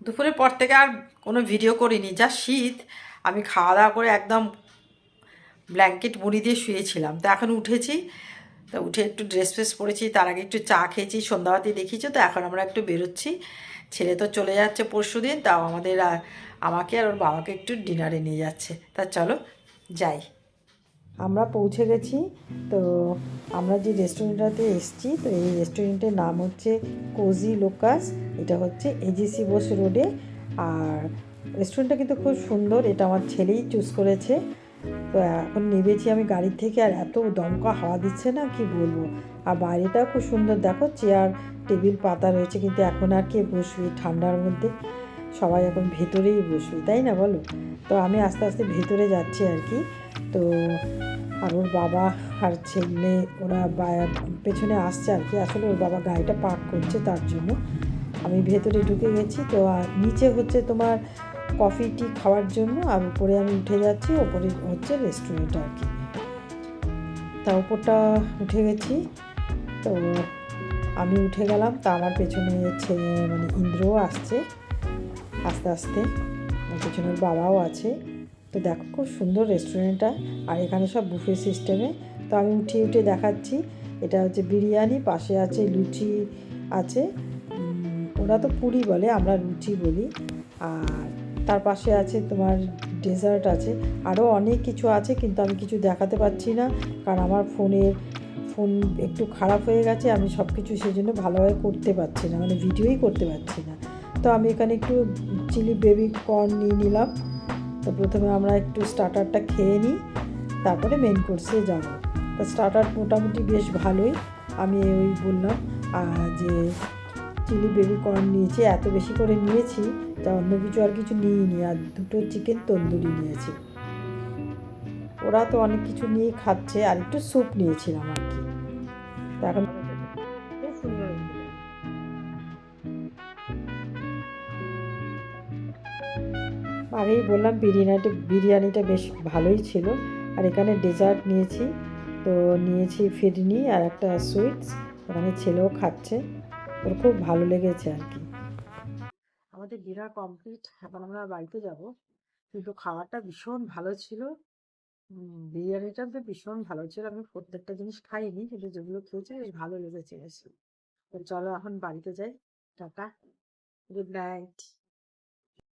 দুপুরের পর থেকে আর কোনো ভিডিও করিনি, যা শীত। আমি খাওয়া দাওয়া করে একদম ব্ল্যাঙ্কেট মুড়ি দিয়ে শুয়েছিলাম, তো এখন উঠেছি। তো উঠে একটু ড্রেস ফ্রেস পরেছি, তার আগে একটু চা খেয়েছি, সন্ধ্যাবাতি দেখিয়েছি। তো এখন আমরা একটু বেরোচ্ছি। ছেলে তো চলে যাচ্ছে পরশুদিন, তাও আমাকে আর ওর বাবাকে একটু ডিনারে নিয়ে যাচ্ছে। তা চলো যাই। আমরা পৌঁছে গেছি। তো আমরা যে রেস্টুরেন্টটাতে এসেছি, তো এই রেস্টুরেন্টের নাম হচ্ছে কোজি লোকাস। এটা হচ্ছে এজিসি বোস রোডে। আর রেস্টুরেন্টটা কিন্তু খুব সুন্দর, এটা আমার ছেলেই চুজ করেছে। তো এখন নেমেছি আমি গাড়ির থেকে, আর এত দমকা হাওয়া দিচ্ছে না কি বলবো। আর বাইরেটাও খুব সুন্দর, দেখো চেয়ার টেবিল পাতা রয়েছে, কিন্তু এখন আর কে বসবি ঠান্ডার মধ্যে, সবাই এখন ভেতরেই বসবি, তাই না বলো। তো আমি আস্তে আস্তে ভেতরে যাচ্ছি আর কি। তো আর ওর বাবা আর ছেলে ওরা পেছনে আসছে আর কি। আসলে ওর বাবা গাড়িটা পার্ক করছে, তার জন্য আমি ভেতরে ঢুকে গেছি। তো নিচে হচ্ছে তোমার কফি টি খাওয়ার জন্য, আর উপরে আমি উঠে যাচ্ছি, ওপরে হচ্ছে রেস্টুরেন্ট আর কি। তা ওপরটা উঠে গেছি। তো আমি উঠে গেলাম, তা আমার পেছনে মানে ইন্দ্রও আসছে আস্তে আস্তে, পেছনের বাবাও আছে। তো দেখো খুব সুন্দর রেস্টুরেন্টটা, আর এখানে সব বুফে সিস্টেমে। তো আমি উঠে উঠে দেখাচ্ছি। এটা হচ্ছে বিরিয়ানি, পাশে আছে লুচি আছে, ওরা তো পুরি বলে, আমরা লুচি বলি। আর তার পাশে আছে তোমার ডেজার্ট আছে, আরও অনেক কিছু আছে, কিন্তু আমি কিছু দেখাতে পারছি না, কারণ আমার ফোন একটু খারাপ হয়ে গেছে। আমি সব কিছু সেই জন্য ভালোভাবে করতে পারছি না, মানে ভিডিওই করতে পারছি না। তো আমি এখানে একটু চিলি বেবি কর্ন নিয়ে নিলাম। তো প্রথমে আমরা একটু স্টার্টারটা খেয়ে নিই, তারপরে মেন কোর্সে যাব। তো স্টার্টার মোটামুটি বেশ ভালোই। আমি ওই বললাম যে চিলি বেবি কর্ন নিয়েছি, এত বেশি করে নিয়েছি, তা অন্য কিছু আর কিছু নিইনি। আর দুটো চিকেন তন্দুরি নিয়েছি। ওরা তো অনেক কিছু নিয়ে খাচ্ছে, আর একটু স্যুপ নিয়েছিলাম আর কি। তো এখন খুব সুন্দর হয়েছিল। আগেই বললাম বিরিয়ানিটা বেশ ভালোই ছিল। আর এখানে ডেজার্ট নিয়েছি। তো নিয়েছি ফিরনি আর একটা সুইটস, এখানে ছেলেও খাচ্ছে, ওর খুব ভালো লেগেছে আর কি। আমাদের ডিনার কমপ্লিট, এখন আমরা বাড়িতে যাব। কিন্তু খাবারটা ভীষণ ভালো ছিল। বিরিয়ানিটা তো ভীষণ ভালো ছিল। আমি প্রত্যেকটা জিনিস খাইনি, কিন্তু যেগুলো খেয়েছি বেশ ভালো লেগেছে বেশি। তো চলো এখন বাড়িতে যাই। Tata, good night.